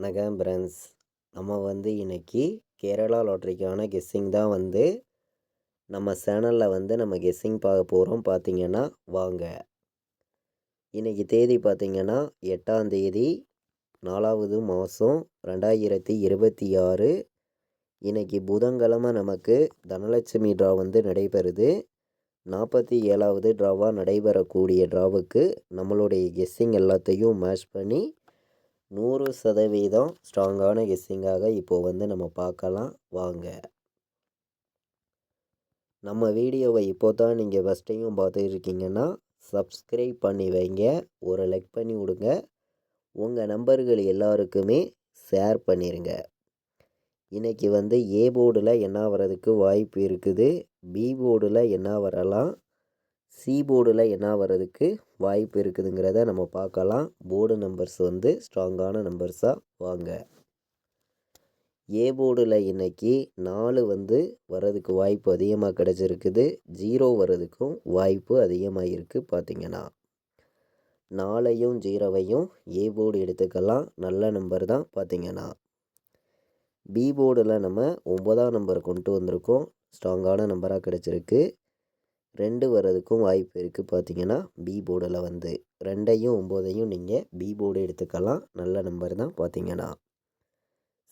வணக்கம் ஃப்ரெண்ட்ஸ். நம்ம இன்னைக்கு கேரளா லாட்ரிக்கான கெஸ்ஸிங் தான் நம்ம சேனலில் நம்ம கெஸ்ஸிங் பார்க்க போகிறோம். பார்த்தீங்கன்னா வாங்க. இன்றைக்கி தேதி பார்த்தீங்கன்னா 8ஆம் தேதி 4வது மாதம் 2026. இன்றைக்கி புதன்கிழமை நமக்கு தனலட்சுமி ட்ரா நடைபெறுது. 47வது ட்ராவாக நடைபெறக்கூடிய ட்ராவுக்கு நம்மளுடைய கெஸ்ஸிங் எல்லாத்தையும் மேட்ச் பண்ணி 100% ஸ்ட்ராங்கான கெஸ்ஸிங்காக இப்போது நம்ம பார்க்கலாம் வாங்க. நம்ம வீடியோவை இப்போ தான் நீங்கள் ஃபஸ்ட் டைம் பார்த்துருக்கீங்கன்னா சப்ஸ்கிரைப் பண்ணி வைங்க, ஒரு லைக் பண்ணி விடுங்க, உங்கள் நம்பர்கள் எல்லாருக்குமே ஷேர் பண்ணிடுங்க. இன்றைக்கி ஏ போர்டில் என்ன வர்றதுக்கு வாய்ப்பு இருக்குது, பி போர்டில் என்ன வரலாம், சி போர்டில் என்ன வர்றதுக்கு வாய்ப்பு இருக்குதுங்கிறத நம்ம பார்க்கலாம். போர்டு நம்பர்ஸ் ஸ்ட்ராங்கான நம்பர்ஸாக வாங்க. ஏ போர்டில் இன்றைக்கி 4 வர்றதுக்கு வாய்ப்பு அதிகமாக கிடச்சிருக்குது. 0 வர்றதுக்கும் வாய்ப்பு அதிகமாக இருக்குது. பார்த்திங்கன்னா 4ஐயும் 0வையும் ஏ போர்டு எடுத்துக்கலாம், நல்ல நம்பர் தான். பார்த்திங்கன்னா பி போர்டில் நம்ம 9ஆம் நம்பர் கொண்டு வந்திருக்கோம், ஸ்ட்ராங்கான நம்பராக கிடச்சிருக்கு. 2 வர்றதுக்கும் வாய்ப்பு இருக்குது. பார்த்திங்கன்னா பி போர்டில் 2ஐயும் 9ஐயும் நீங்கள் பி போர்டு எடுத்துக்கலாம், நல்ல நம்பர் தான். பார்த்திங்கன்னா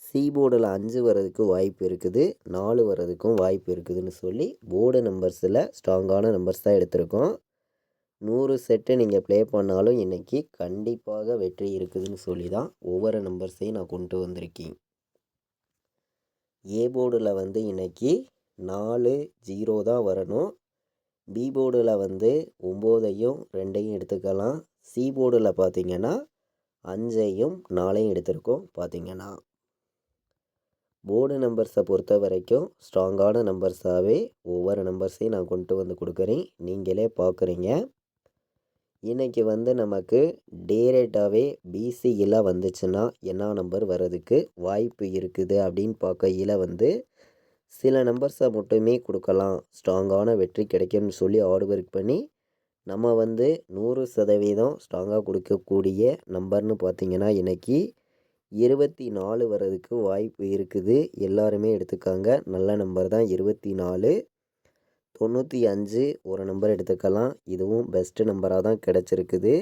சி போர்டில் 5 வர்றதுக்கு வாய்ப்பு இருக்குது, 4 வர்றதுக்கும் வாய்ப்பு இருக்குதுன்னு சொல்லி போர்டு நம்பர்ஸில் ஸ்ட்ராங்கான நம்பர்ஸ் தான் எடுத்திருக்கோம். 100 செட்டு நீங்கள் ப்ளே பண்ணாலும் இன்றைக்கி கண்டிப்பாக வெற்றி இருக்குதுன்னு சொல்லி தான் ஒவ்வொரு நம்பர்ஸையும் நான் கொண்டு வந்திருக்கேன். ஏ போர்டில் இன்றைக்கி 4 0 தான் வரணும். பி போர்டில் 9ஐயும் 2ஐயும் எடுத்துக்கலாம். சி போர்டில் பார்த்திங்கன்னா 5ஐயும் 4ஐயும் எடுத்திருக்கோம். பார்த்திங்கன்னா போர்டு நம்பர்ஸை பொறுத்த வரைக்கும் ஸ்ட்ராங்கான நம்பர்ஸாகவே ஒவ்வொரு நம்பர்ஸையும் நான் கொண்டு கொடுக்குறேன், நீங்களே பார்க்குறீங்க. இன்றைக்கி நமக்கு டேரேட்டாகவே பிசியில் வந்துச்சுன்னா என்ன நம்பர் வர்றதுக்கு வாய்ப்பு இருக்குது அப்படின்னு பார்க்கையில் சில நம்பர்ஸை மட்டுமே கொடுக்கலாம், ஸ்ட்ராங்கான வெற்றி கிடைக்கும்னு சொல்லி ஹார்ட் ஒர்க் பண்ணி நம்ம 100% ஸ்ட்ராங்காக கொடுக்கக்கூடிய நம்பர்னு பார்த்திங்கன்னா இன்றைக்கி 24 வர்றதுக்கு வாய்ப்பு இருக்குது. எல்லாருமே எடுத்துக்காங்க, நல்ல நம்பர் தான். 24, 95 ஒரு நம்பர் எடுத்துக்கலாம், இதுவும் பெஸ்ட்டு நம்பராக தான் கிடச்சிருக்குது.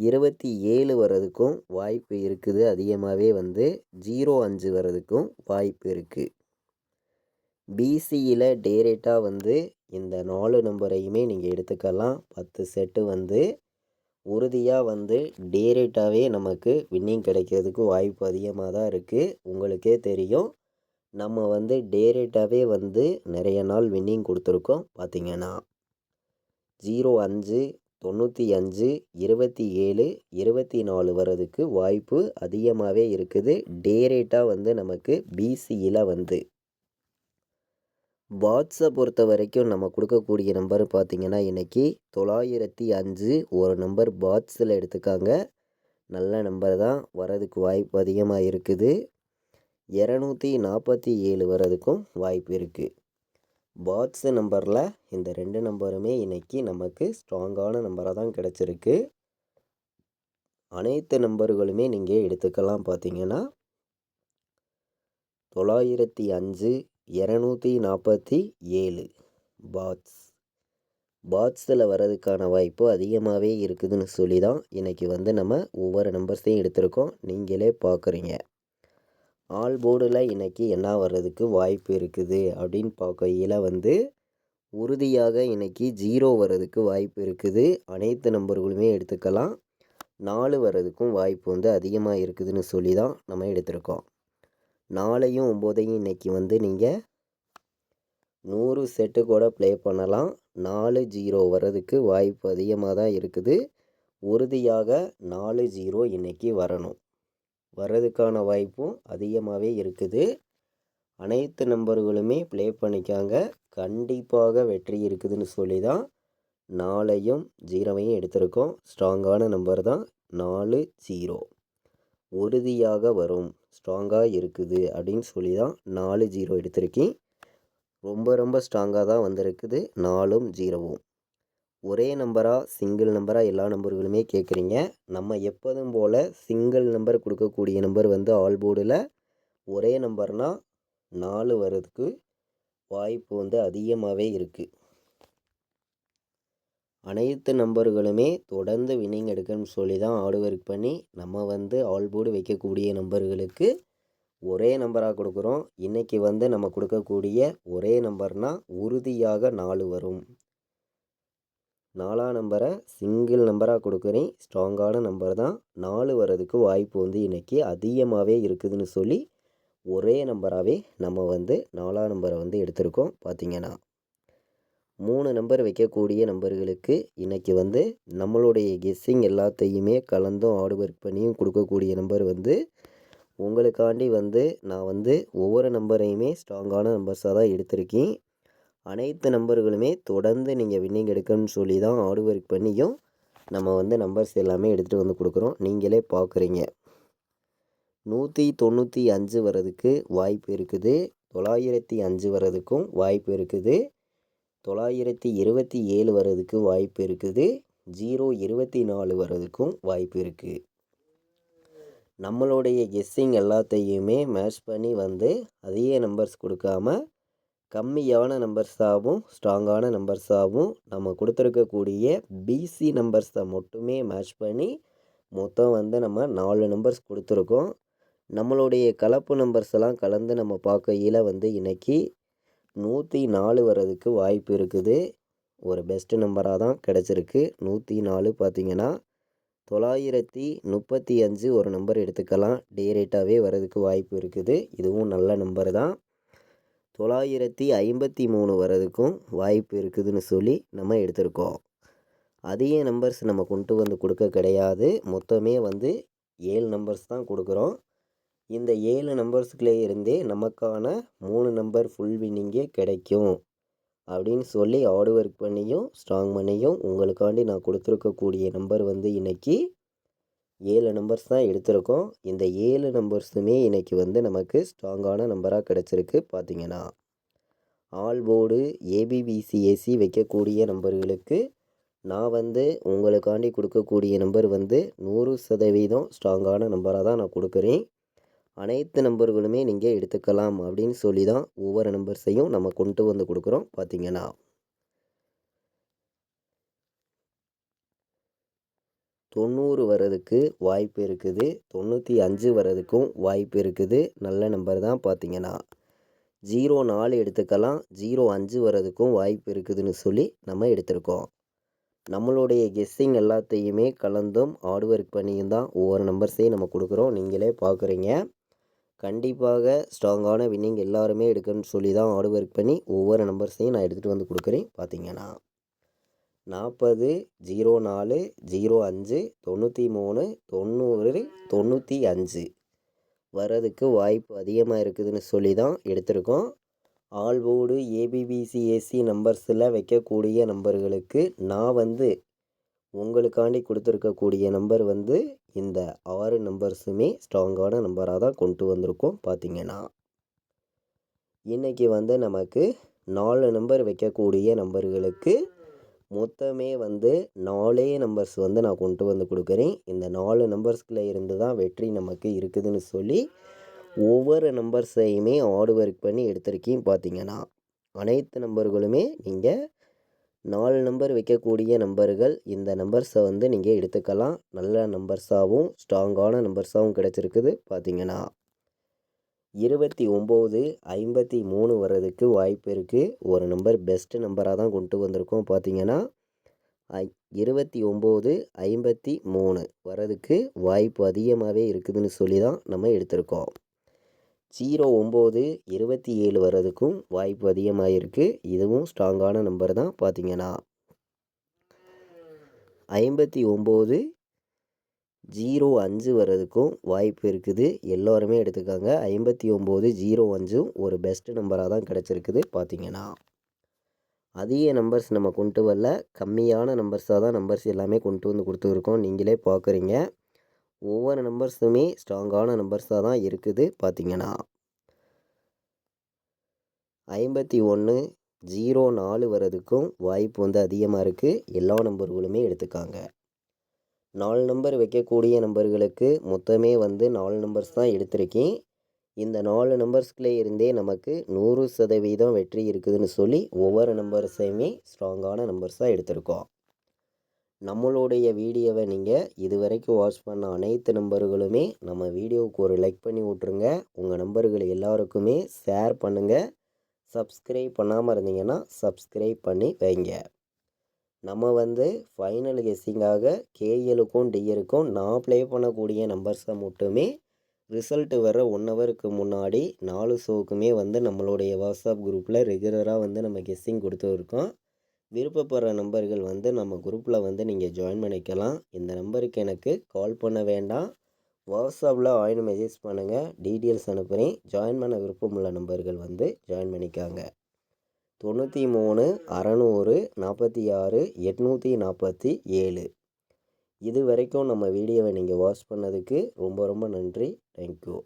27 வர்றதுக்கும் வாய்ப்பு இருக்குது, அதிகமாகவே 05 வர்றதுக்கும் வாய்ப்பு இருக்குது. பிசியில் டேரேட்டாக இந்த 4 நம்பரையுமே நீங்கள் எடுத்துக்கலாம். 10 செட்டு உறுதியாக டேரேட்டாகவே நமக்கு வின்னிங் கிடைக்கிறதுக்கு வாய்ப்பு அதிகமாக தான் இருக்குது. உங்களுக்கே தெரியும், நம்ம டேரேட்டாகவே நிறைய நாள் வின்னிங் கொடுத்துருக்கோம். பார்த்திங்கன்னா 05, 95, 27, 24 வர்றதுக்கு வாய்ப்பு அதிகமாகவே இருக்குது. டேரேட்டாக நமக்கு பிசியில் பாட்ஸை பொறுத்த வரைக்கும் நம்ம கொடுக்கக்கூடிய நம்பர் பார்த்திங்கன்னா இன்றைக்கி 905 ஒரு நம்பர் பாட்ஸில் எடுத்துக்காங்க, நல்ல நம்பர் தான். வர்றதுக்கு வாய்ப்பு அதிகமாக இருக்குது. 247 வர்றதுக்கும் வாய்ப்பு இருக்குது. பாட்ஸு நம்பரில் இந்த 2 நம்பருமே இன்றைக்கி நமக்கு ஸ்ட்ராங்கான நம்பராக தான் கிடச்சிருக்கு. அனைத்து நம்பர்களுமே நீங்கள் எடுத்துக்கலாம். பார்த்திங்கன்னா 905, 247 பாட்ஸில் வர்றதுக்கான வாய்ப்பு அதிகமாகவே இருக்குதுன்னு சொல்லி தான் இன்றைக்கி நம்ம ஒவ்வொரு நம்பர்ஸையும் எடுத்திருக்கோம், நீங்களே பார்க்குறீங்க. ஆல் போர்டில் இன்றைக்கி என்ன வர்றதுக்கு வாய்ப்பு இருக்குது அப்படின்னு பார்க்கையில் உறுதியாக இன்றைக்கி 0 வர்றதுக்கு வாய்ப்பு இருக்குது. அனைத்து நம்பர்களுமே எடுத்துக்கலாம். 4 வர்றதுக்கும் வாய்ப்பு அதிகமாக இருக்குதுன்னு சொல்லி தான் நம்ம எடுத்திருக்கோம். 4ஐயும் 9ஐயும் இன்றைக்கி நீங்கள் 100 செட்டு கூட ப்ளே பண்ணலாம். 4 0 வர்றதுக்கு வாய்ப்பு அதிகமாக தான் இருக்குது. உறுதியாக 4 0 இன்றைக்கி வரணும், வர்றதுக்கான வாய்ப்பும் அதிகமாகவே இருக்குது. அனைத்து நம்பர்களுமே ப்ளே பண்ணிக்காங்க, கண்டிப்பாக வெற்றி இருக்குதுன்னு சொல்லி தான் 4ஐயும் 0வையும் எடுத்திருக்கோம். ஸ்ட்ராங்கான நம்பர் தான் 4 0, உறுதியாக வரும், ஸ்ட்ராங்காக இருக்குது அப்படின்னு சொல்லி தான் 4 0 எடுத்திருக்கேன். ரொம்ப ஸ்ட்ராங்காக தான் வந்திருக்குது 4ம் 0வும். ஒரே நம்பராக சிங்கிள் நம்பராக எல்லா நம்பர்களுமே கேட்குறீங்க. நம்ம எப்போதும் போல் சிங்கிள் நம்பர் கொடுக்கக்கூடிய நம்பர் வந்து ஆல் போர்டில் ஒரே நம்பர்னால் 4 வர்றதுக்கு வாய்ப்பு வந்து அதிகமாகவே இருக்குது. அனைத்து நம்பர்களுமே தொடர்ந்து வின்னிங் எடுக்கணும்னு சொல்லி தான் ஹார்ட் ஒர்க் பண்ணி நம்ம வந்து ஆல் போர்டு வைக்கக்கூடிய நம்பர்களுக்கு ஒரே நம்பராக கொடுக்குறோம். இன்றைக்கி வந்து நம்ம கொடுக்கக்கூடிய ஒரே நம்பர்னால் உறுதியாக 4 வரும். 4ஆம் நம்பரை சிங்கிள் நம்பராக கொடுக்குறேன். ஸ்ட்ராங்கான நம்பர் தான். 4 வர்றதுக்கு வாய்ப்பு வந்து இன்றைக்கி அதிகமாகவே இருக்குதுன்னு சொல்லி ஒரே நம்பராகவே நம்ம வந்து 4ஆம் நம்பரை வந்து எடுத்திருக்கோம். பார்த்திங்கன்னா 3 நம்பர் வைக்கக்கூடிய நம்பர்களுக்கு இன்றைக்கி வந்து நம்மளுடைய கெஸ்ஸிங் எல்லாத்தையுமே கலந்தும் ஹார்ட் ஒர்க் பண்ணியும் கொடுக்கக்கூடிய நம்பர் வந்து உங்களுக்காண்டி வந்து நான் வந்து ஒவ்வொரு நம்பரையுமே ஸ்ட்ராங்கான நம்பர்ஸாக தான் எடுத்திருக்கேன். அனைத்து நம்பர்களுமே தொடர்ந்து நீங்கள் வின்னிங் எடுக்கணும்னு சொல்லி தான் ஹார்ட் ஒர்க் பண்ணியும் நம்ம வந்து நம்பர்ஸ் எல்லாமே எடுத்துகிட்டு வந்து கொடுக்குறோம். நீங்களே பார்க்குறீங்க. 195 வர்றதுக்கு வாய்ப்பு இருக்குது. 905 வர்றதுக்கும் வாய்ப்பு இருக்குது. 927 வர்றதுக்கு வாய்ப்பு இருக்குது. 024 வர்றதுக்கும் வாய்ப்பு இருக்குது. நம்மளுடைய கெஸ்ஸிங் எல்லாத்தையுமே மேட்ச் பண்ணி வந்து அதிக நம்பர்ஸ் கொடுக்காம கம்மியான நம்பர்ஸாகவும் ஸ்ட்ராங்கான நம்பர்ஸாகவும் நம்ம கொடுத்துருக்கக்கூடிய பிசி நம்பர்ஸை மட்டுமே மேட்ச் பண்ணி மொத்தம் வந்து நம்ம 4 நம்பர்ஸ் கொடுத்துருக்கோம். நம்மளுடைய கலப்பு நம்பர்ஸ் எல்லாம் கலந்து நம்ம பார்க்கையில் வந்து இன்றைக்கி 104 வர்றதுக்கு வாய்ப்பு இருக்குது. ஒரு பெஸ்ட்டு நம்பராக தான் கிடச்சிருக்கு. 104 பார்த்திங்கன்னா 935 ஒரு நம்பர் எடுத்துக்கலாம். டேரேட்டாகவே வர்றதுக்கு வாய்ப்பு இருக்குது. இதுவும் நல்ல நம்பர் தான். 953 வர்றதுக்கும் வாய்ப்பு இருக்குதுன்னு சொல்லி நம்ம எடுத்திருக்கோம். அதிக நம்பர்ஸ் நம்ம கொண்டு வந்து கொடுக்க கிடையாது. மொத்தமே வந்து 7 நம்பர்ஸ் தான் கொடுக்குறோம். இந்த 7 நம்பர்ஸ்குள்ளே இருந்தே நமக்கான 3 நம்பர் ஃபுல் வின்னிங்கே கிடைக்கும் அப்படின்னு சொல்லி ஹார்ட் ஒர்க் பண்ணியும் ஸ்ட்ராங் பண்ணியும் உங்களுக்காண்டி நான் கொடுத்துருக்கக்கூடிய நம்பர் வந்து இன்றைக்கி 7 நம்பர்ஸ் தான் எடுத்திருக்கோம். இந்த 7 நம்பர்ஸுமே இன்றைக்கி வந்து நமக்கு ஸ்ட்ராங்கான நம்பராக கிடச்சிருக்கு. பார்த்திங்கன்னா ஆல் போர்டு ஏபிபிசிஏசி வைக்கக்கூடிய நம்பர்களுக்கு நான் வந்து உங்களுக்காண்டி கொடுக்கக்கூடிய நம்பர் வந்து 100% ஸ்ட்ராங்கான நம்பராக தான் நான் கொடுக்குறேன். அனைத்து நம்பர்களுமே நீங்கள் எடுத்துக்கலாம் அப்படின்னு சொல்லி தான் ஒவ்வொரு நம்பர்ஸையும் நம்ம கொண்டு வந்து கொடுக்குறோம். பார்த்திங்கன்னா 90 வர்றதுக்கு வாய்ப்பு இருக்குது. 95 வர்றதுக்கும் வாய்ப்பு இருக்குது. நல்ல நம்பர் தான். பார்த்திங்கன்னா 04 எடுத்துக்கலாம். 05 வர்றதுக்கும் வாய்ப்பு இருக்குதுன்னு சொல்லி நம்ம எடுத்திருக்கோம். நம்மளுடைய கெஸ்ஸிங் எல்லாத்தையுமே கலந்தும் ஹார்ட் ஒர்க் பண்ணியும் தான் ஒவ்வொரு நம்பர்ஸையும் நம்ம கொடுக்குறோம். நீங்களே பார்க்குறீங்க. கண்டிப்பாக ஸ்ட்ராங்கான வின்னிங் எல்லாருமே எடுக்கணும்னு சொல்லி தான் ஹார்ட் ஒர்க் பண்ணி ஒவ்வொரு நம்பர்ஸையும் நான் எடுத்துகிட்டு வந்து கொடுக்குறேன். பார்த்திங்கன்னா 40 04 05 93 90 95 வர்றதுக்கு வாய்ப்பு அதிகமாக இருக்குதுன்னு சொல்லி தான் எடுத்திருக்கோம். ஆல் போர்டு ஏபிபிசிஏசி நம்பர்ஸில் வைக்கக்கூடிய நம்பர்களுக்கு நான் வந்து உங்களுக்காண்டி கொடுத்துருக்கக்கூடிய நம்பர் வந்து இந்த 6 நம்பர்ஸுமே ஸ்ட்ராங்கான நம்பராக தான் கொண்டு வந்திருக்கோம். பார்த்திங்கன்னா இன்றைக்கி வந்து நமக்கு 4 நம்பர் வைக்கக்கூடிய நம்பர்களுக்கு மொத்தமே வந்து 4 நம்பர்ஸ் வந்து நான் கொண்டு வந்து கொடுக்குறேன். இந்த 4 நம்பர்ஸ்குள்ளே இருந்து தான் வெற்றி நமக்கு இருக்குதுன்னு சொல்லி ஒவ்வொரு நம்பர்ஸையுமே ஹார்ட் ஒர்க் பண்ணி எடுத்திருக்கேன். பார்த்திங்கன்னா அனைத்து நம்பர்களுமே நீங்கள் 4 நம்பர் வைக்கக்கூடிய நம்பர்கள் இந்த நம்பர்ஸை வந்து நீங்கள் எடுத்துக்கலாம். நல்ல நம்பர்ஸாகவும் ஸ்ட்ராங்கான நம்பர்ஸாகவும் கிடச்சிருக்குது. பார்த்திங்கன்னா 29 53 வர்றதுக்கு வாய்ப்பு இருக்குது. ஒரு நம்பர் பெஸ்ட்டு நம்பராக தான் கொண்டு வந்திருக்கோம். பார்த்திங்கன்னா 29 53 வர்றதுக்கு வாய்ப்பு அதிகமாகவே இருக்குதுன்னு சொல்லி தான் நம்ம எடுத்திருக்கோம். 09 27 வர்றதுக்கும் வாய்ப்பு அதிகமாக இருக்குது. இதுவும் ஸ்ட்ராங்கான நம்பர் தான். பார்த்திங்கன்னா 59 05 வர்றதுக்கும் வாய்ப்பு இருக்குது. எல்லோருமே எடுத்துக்காங்க. 59 05 ஒரு பெஸ்ட்டு நம்பராக தான் கிடச்சிருக்குது. பார்த்திங்கன்னா அதிக நம்பர்ஸ் நம்ம கொண்டு வரல. கம்மியான நம்பர்ஸாக தான் நம்பர்ஸ் எல்லாமே கொண்டு வந்து கொடுத்துருக்கோம். நீங்களே பார்க்குறீங்க. ஒவ்வொரு நம்பர்ஸுமே ஸ்ட்ராங்கான நம்பர்ஸாக தான் இருக்குது. பார்த்திங்கன்னா 51 04 வரதுக்கும் வாய்ப்பு வந்து அதிகமாக இருக்குது. எல்லா நம்பர்களுமே எடுத்துக்காங்க. 4 நம்பர் வைக்கக்கூடிய நம்பர்களுக்கு மொத்தமே வந்து 4 நம்பர்ஸ் தான் எடுத்திருக்கேன். இந்த 4 நம்பர்ஸ்குள்ளே இருந்தே நமக்கு 100% வெற்றி இருக்குதுன்னு சொல்லி ஒவ்வொரு நம்பர்ஸையுமே ஸ்ட்ராங்கான நம்பர்ஸாக எடுத்திருக்கோம். நம்மளுடைய வீடியோவை நீங்கள் இதுவரைக்கும் வாட்ச் பண்ண அனைத்து நம்பர்களுமே நம்ம வீடியோவுக்கு ஒரு லைக் பண்ணி விட்ருங்க. உங்கள் நம்பர்கள் எல்லாருக்குமே ஷேர் பண்ணுங்கள். சப்ஸ்கிரைப் பண்ணாமல் இருந்தீங்கன்னா சப்ஸ்கிரைப் பண்ணி வைங்க. நம்ம வந்து ஃபைனல் கெஸ்ஸிங்காக கேஎலுக்கும் டிஎலுக்கும் நான் ப்ளே பண்ணக்கூடிய நம்பர்ஸை மட்டுமே ரிசல்ட்டு வர 1 ஹவருக்கு முன்னாடி 4 ஷோவுக்குமே வந்து நம்மளுடைய வாட்ஸ்அப் குரூப்பில் ரெகுலராக வந்து நம்ம கெஸ்ஸிங் கொடுத்துருக்கோம். விருப்பப்படுற நம்பர்கள் வந்து நம்ம குரூப்பில் வந்து நீங்கள் ஜாயின் பண்ணிக்கலாம். இந்த நம்பருக்கு எனக்கு கால் பண்ண வேண்டாம். வாட்ஸ்அப்பில் ஆயின் மெசேஜ் பண்ணுங்கள், டீட்டெயில்ஸ் அனுப்புகிறேன். ஜாயின் பண்ண விருப்பமுள்ள நம்பர்கள் வந்து ஜாயின் பண்ணிக்காங்க. 93 600 46 847. இது வரைக்கும் நம்ம வீடியோவை நீங்கள் வாட்ச் பண்ணதுக்கு ரொம்ப ரொம்ப நன்றி. தேங்க்யூ.